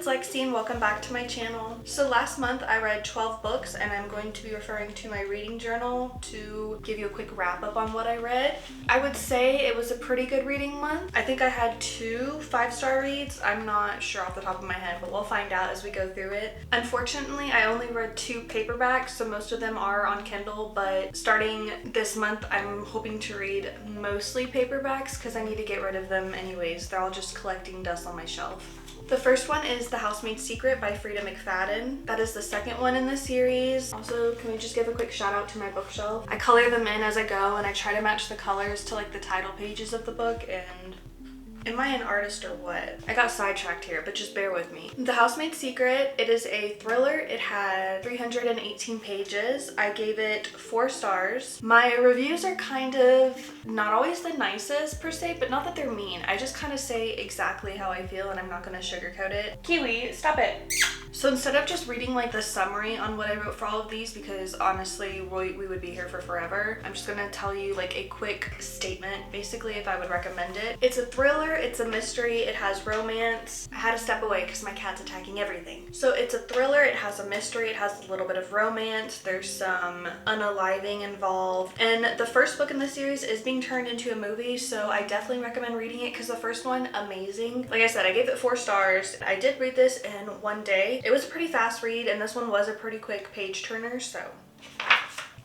it's Lexi and welcome back to my channel. So last month I read 12 books and I'm going to be referring to my reading journal to give you a quick wrap up on what I read. I would say it was a pretty good reading month. I think I had 2 5-star reads. I'm not sure off the top of my head, but we'll find out as we go through it. Unfortunately, I only read 2 paperbacks, so most of them are on Kindle, but starting this month I'm hoping to read mostly paperbacks because I need to get rid of them anyways. They're all just collecting dust on my shelf. The first one is The Housemaid's Secret by Frida McFadden. That is the second one in the series. Also, can we just give a quick shout out to my bookshelf? I color them in as I go and I try to match the colors to like the title pages of the book, and am I an artist or what? I got sidetracked here, but just bear with me. The Housemaid's Secret, it is a thriller. It had 318 pages. I gave it 4 stars. My reviews are kind of not always the nicest per se, but not that they're mean. I just kind of say exactly how I feel and I'm not gonna sugarcoat it. Kiwi, stop it. So instead of just reading like the summary on what I wrote for all of these, because honestly we would be here for forever, I'm just gonna tell you like a quick statement basically if I would recommend it. It's a thriller, it's a mystery, it has romance. I had to step away because my cat's attacking everything. So it's a thriller, it has a mystery, it has a little bit of romance, there's some unaliving involved, and the first book in the series is being turned into a movie, so I definitely recommend reading it because the first one, amazing. Like I said, I gave it 4 stars. I did read this in one day. It was a pretty fast read and this one was a pretty quick page turner, so.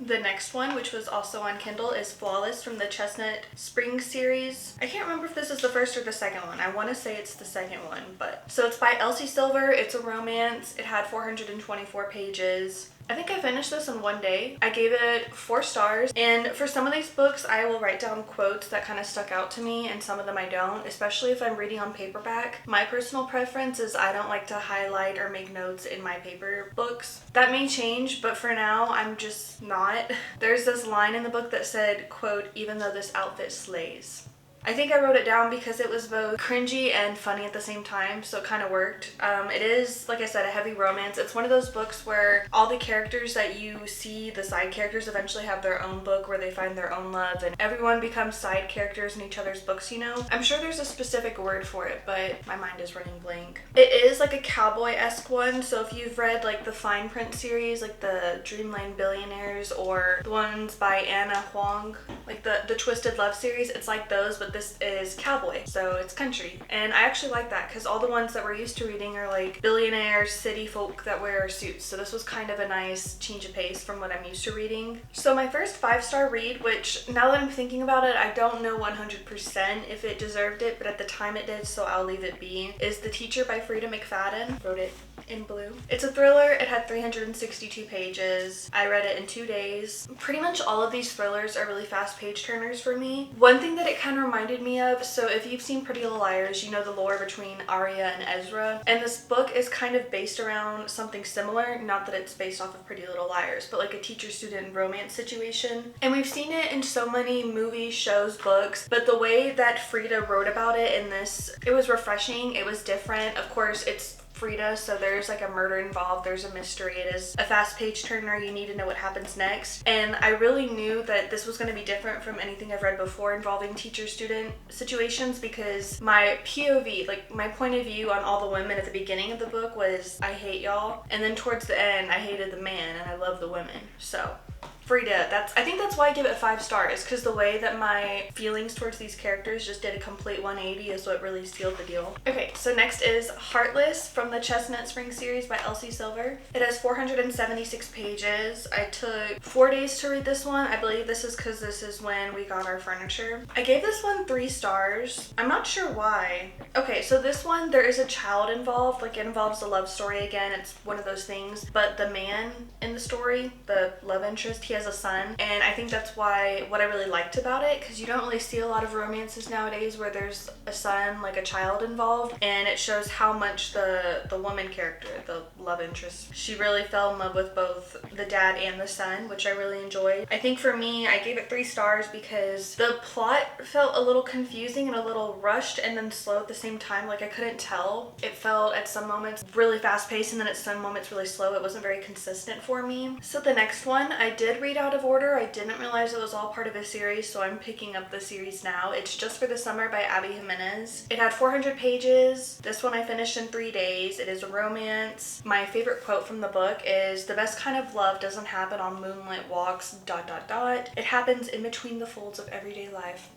The next one, which was also on Kindle, is Flawless from the Chestnut Springs series. I can't remember if this is the first or the second one. I want to say it's the second one, but. So it's by Elsie Silver. It's a romance. It had 424 pages. I think I finished this in one day. I gave it 4 stars, and for some of these books I will write down quotes that kind of stuck out to me and some of them I don't, especially if I'm reading on paperback. My personal preference is I don't like to highlight or make notes in my paper books. That may change, but for now I'm just not. There's this line in the book that said, quote, "even though this outfit slays." I think I wrote it down because it was both cringy and funny at the same time, so it kind of worked. It is, like I said, a heavy romance. It's one of those books where all the characters that you see, the side characters, eventually have their own book where they find their own love and everyone becomes side characters in each other's books, you know? I'm sure there's a specific word for it, but my mind is running blank. It is like a cowboy-esque one, so if you've read like the fine print series, like the Dreamland Billionaires or the ones by Anna Huang, like the Twisted Love series, it's like those, but this is cowboy, so it's country. And I actually like that because all the ones that we're used to reading are like billionaire city folk that wear suits, so this was kind of a nice change of pace from what I'm used to reading. So my first 5-star read, which now that I'm thinking about it, I don't know 100% if it deserved it, but at the time it did, so I'll leave it be, is The Teacher by Frida McFadden. Wrote it in blue. It's a thriller. It had 362 pages. I read it in 2 days. Pretty much all of these thrillers are really fast page turners for me. One thing that it kind of reminded me of, so if you've seen Pretty Little Liars, you know the lore between Arya and Ezra, and this book is kind of based around something similar. Not that it's based off of Pretty Little Liars, but like a teacher-student romance situation. And we've seen it in so many movies, shows, books, but the way that Frida wrote about it in this, it was refreshing. It was different. Of course, it's Frida, so there's like a murder involved, there's a mystery, it is a fast page turner, you need to know what happens next. And I really knew that this was going to be different from anything I've read before involving teacher-student situations, because my POV, like my point of view on all the women at the beginning of the book was, I hate y'all, and then towards the end I hated the man and I love the women. So Frida, I think that's why I give it 5 stars, because the way that my feelings towards these characters just did a complete 180 is what really sealed the deal. Okay, so next is Heartless from the Chestnut Springs series by Elsie Silver. It has 476 pages. I took 4 days to read this one. I believe this is because this is when we got our furniture. I gave this one 3 stars. I'm not sure why. Okay, so this one, there is a child involved. Like, it involves a love story again. It's one of those things. But the man in the story, the love interest, he has a son, and I think that's why what I really liked about it, because you don't really see a lot of romances nowadays where there's a son, like a child involved, and it shows how much the woman character, the love interest, she really fell in love with both the dad and the son, which I really enjoyed. I think for me, I gave it 3 stars because the plot felt a little confusing and a little rushed and then slow at the same time. Like, I couldn't tell. It felt at some moments really fast paced and then at some moments really slow. It wasn't very consistent for me. So the next one, I did read read out of order. I didn't realize it was all part of a series, so I'm picking up the series now. It's Just for the Summer by Abby Jimenez. It had 400 pages. This one I finished in 3 days. It is a romance. My favorite quote from the book is, "The best kind of love doesn't happen on moonlight walks, ... It happens in between the folds of everyday life, ...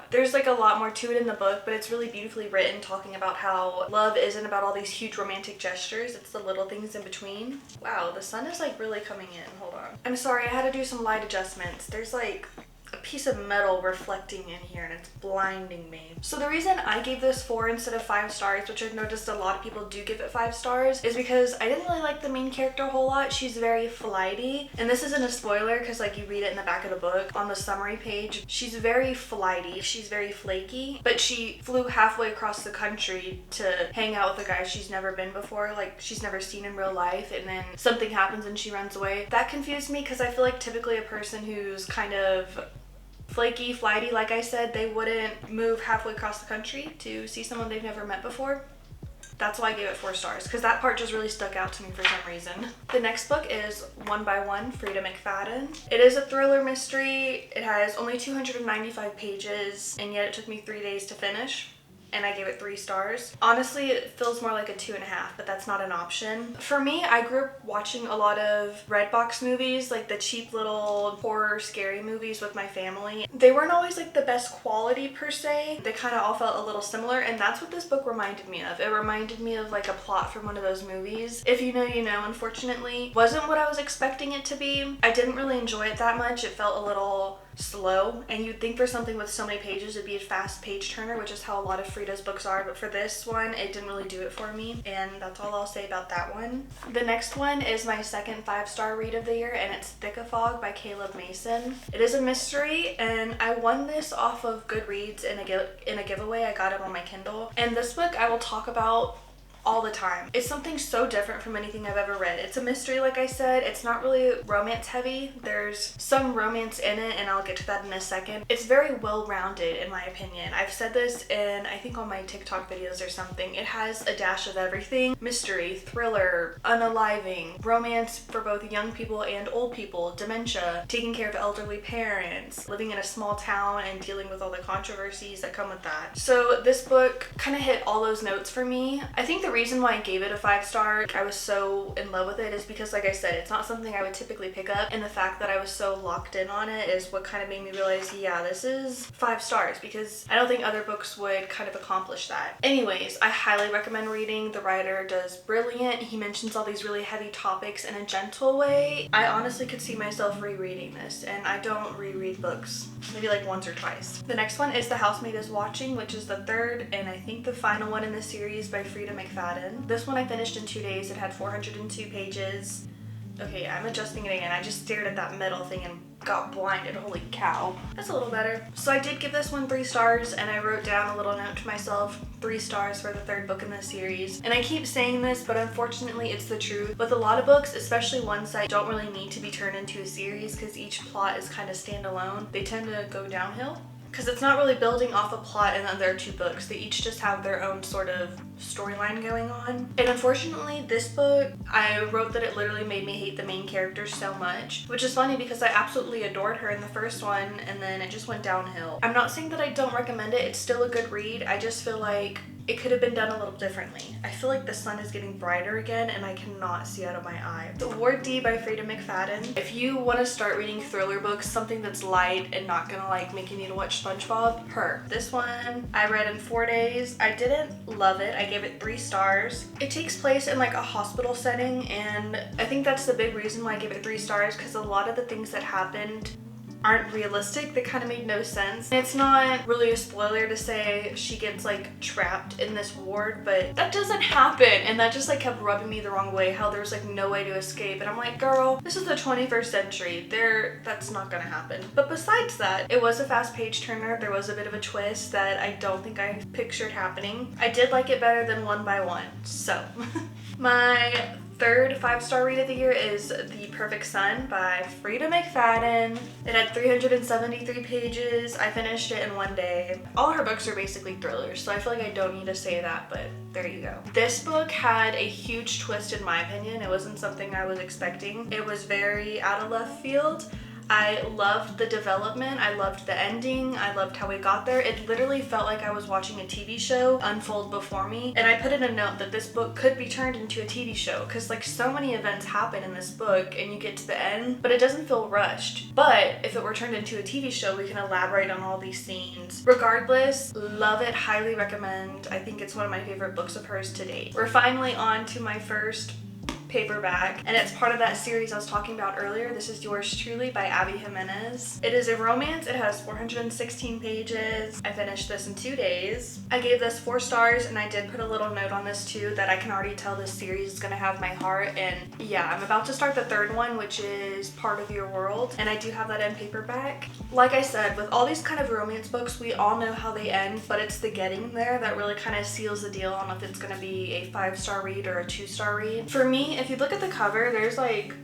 There's like a lot more to it in the book, but it's really beautifully written, talking about how love isn't about all these huge romantic gestures, it's the little things in between. Wow, the sun is like really coming in. Hold on. I'm sorry, I had to do some light adjustments. There's like a piece of metal reflecting in here and it's blinding me. So the reason I gave this 4 instead of 5 stars, which I've noticed a lot of people do give it 5 stars, is because I didn't really like the main character a whole lot. She's very flighty, and this isn't a spoiler because like you read it in the back of the book on the summary page. She's very flighty, she's very flaky, but she flew halfway across the country to hang out with a guy she's never been before, like she's never seen in real life, and then something happens and she runs away. That confused me because I feel like typically a person who's kind of flaky, flighty, like I said, they wouldn't move halfway across the country to see someone they've never met before. That's why I gave it 4 stars, because that part just really stuck out to me for some reason. The next book is One by One, Frida McFadden. It is a thriller mystery. It has only 295 pages, and yet it took me 3 days to finish. And I gave it 3 stars. Honestly, it feels more like a 2.5, but that's not an option. For me, I grew up watching a lot of Redbox movies, like the cheap little horror scary movies with my family. They weren't always like the best quality per se. They kind of all felt a little similar, and that's what this book reminded me of. It reminded me of like a plot from one of those movies. If you know, you know, unfortunately. Wasn't what I was expecting it to be. I didn't really enjoy it that much. It felt a little slow, and you'd think for something with so many pages it'd be a fast page turner, which is how a lot of Frida's books are, but for this one it didn't really do it for me, and that's all I'll say about that one. The next one is my second 5-star read of the year, and it's Thick of Fog by Caleb Mason. It is a mystery, and I won this off of Goodreads in a giveaway. I got it on my Kindle, and this book I will talk about all the time. It's something so different from anything I've ever read. It's a mystery, like I said. It's not really romance heavy. There's some romance in it, and I'll get to that in a second. It's very well-rounded in my opinion. I've said this in, I think, on my TikTok videos or something. It has a dash of everything. Mystery, thriller, unaliving, romance for both young people and old people, dementia, taking care of elderly parents, living in a small town and dealing with all the controversies that come with that. So this book kind of hit all those notes for me. I think the reason why I gave it a 5-star, I was so in love with it, is because, like I said, it's not something I would typically pick up, and the fact that I was so locked in on it is what kind of made me realize, yeah, this is 5 stars, because I don't think other books would kind of accomplish that. Anyways, I highly recommend reading. The writer does brilliant. He mentions all these really heavy topics in a gentle way. I honestly could see myself rereading this, and I don't reread books, maybe like once or twice. The next one is The Housemaid is Watching, which is the 3rd and I think the final one in the series by Frida McFadden. This one I finished in 2 days. It had 402 pages. Okay, I'm adjusting it again. I just stared at that metal thing and got blinded. Holy cow. That's a little better. So I did give this one 3 stars, and I wrote down a little note to myself, 3 stars for the 3rd book in this series. And I keep saying this, but unfortunately it's the truth. With a lot of books, especially ones that don't really need to be turned into a series because each plot is kind of standalone, they tend to go downhill. Because it's not really building off a plot in the other 2 books. They each just have their own sort of storyline going on. And unfortunately, this book, I wrote that it literally made me hate the main character so much, which is funny because I absolutely adored her in the first one, and then it just went downhill. I'm not saying that I don't recommend it. It's still a good read. I just feel like it could have been done a little differently. I feel like the sun is getting brighter again, and I cannot see out of my eye. The Ward D by Frida McFadden. If you want to start reading thriller books, something that's light and not gonna like make you need to watch SpongeBob, her. This one I read in 4 days. I didn't love it. I gave it 3 stars. It takes place in like a hospital setting, and I think that's the big reason why I gave it 3 stars, because a lot of the things that happened aren't realistic. They kind of made no sense. It's not really a spoiler to say she gets like trapped in this ward, but that doesn't happen, and that just like kept rubbing me the wrong way, how there's like no way to escape, and I'm like, girl, this is the 21st century. That's not gonna happen. But besides that, it was a fast page turner. There was a bit of a twist that I don't think I pictured happening. I did like it better than One by One. So my third 5-star read of the year is The Perfect Son by Frida McFadden. It had 373 pages. I finished it in one day. All her books are basically thrillers, so I feel like I don't need to say that, but there you go. This book had a huge twist in my opinion. It wasn't something I was expecting. It was very out of left field. I loved the development, I loved the ending, I loved how we got there. It literally felt like I was watching a TV show unfold before me. And I put in a note that this book could be turned into a TV show because like so many events happen in this book and you get to the end, but it doesn't feel rushed. But if it were turned into a TV show, we can elaborate on all these scenes. Regardless, love it, highly recommend. I think it's one of my favorite books of hers to date. We're finally on to my first paperback, and it's part of that series I was talking about earlier. This is Yours Truly by Abby Jimenez. It is a romance. It has 416 pages. I finished this in 2 days. I gave this 4 stars, and I did put a little note on this too that I can already tell this series is gonna have my heart. And yeah, I'm about to start the 3rd one, which is Part of Your World, and I do have that in paperback. Like I said, with all these kind of romance books, we all know how they end, but it's the getting there that really kind of seals the deal on if it's gonna be a 5-star read or a 2-star read. For me, if you look at the cover, there's like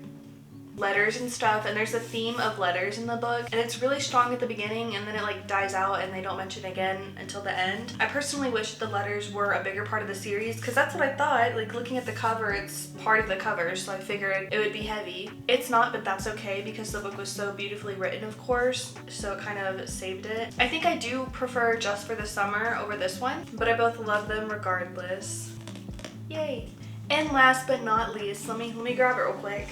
letters and stuff, and there's a theme of letters in the book, and it's really strong at the beginning and then it like dies out and they don't mention it again until the end. I personally wish the letters were a bigger part of the series because that's what I thought. Like looking at the cover, it's part of the cover, so I figured it would be heavy. It's not, but that's okay because the book was so beautifully written, of course, so it kind of saved it. I think I do prefer Just for the Summer over this one, but I both love them regardless. Yay! And last but not least, let me grab it real quick.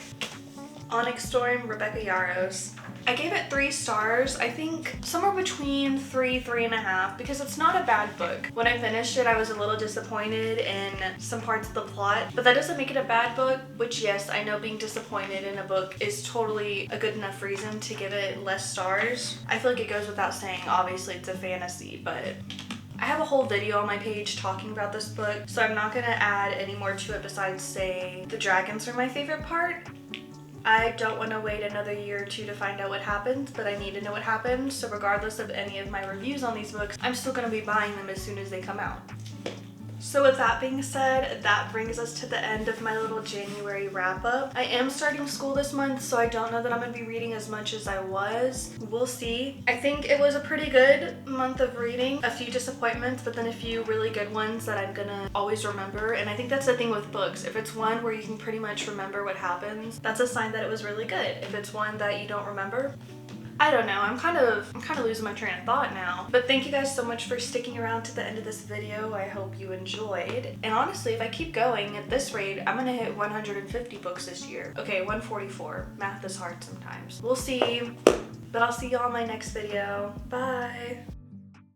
Onyx Storm, Rebecca Yarros. I gave it 3 stars. I think somewhere between 3.5, because it's not a bad book. When I finished it, I was a little disappointed in some parts of the plot, but that doesn't make it a bad book, which yes, I know being disappointed in a book is totally a good enough reason to give it less stars. I feel like it goes without saying, obviously it's a fantasy, but I have a whole video on my page talking about this book, so I'm not gonna add any more to it besides say the dragons are my favorite part. I don't want to wait another year or 2 to find out what happens, but I need to know what happens, so regardless of any of my reviews on these books, I'm still going to be buying them as soon as they come out. So with that being said, that brings us to the end of my little January wrap up. I am starting school this month, so I don't know that I'm going to be reading as much as I was. We'll see. I think it was a pretty good month of reading. A few disappointments, but then a few really good ones that I'm gonna always remember. And I think that's the thing with books. If it's one where you can pretty much remember what happens, that's a sign that it was really good. If it's one that you don't remember, I don't know, I'm kind of losing my train of thought now. But thank you guys so much for sticking around to the end of this video. I hope you enjoyed. And honestly, if I keep going at this rate, I'm gonna hit 150 books this year. Okay, 144. Math is hard sometimes. We'll see. But I'll see you all in my next video. Bye!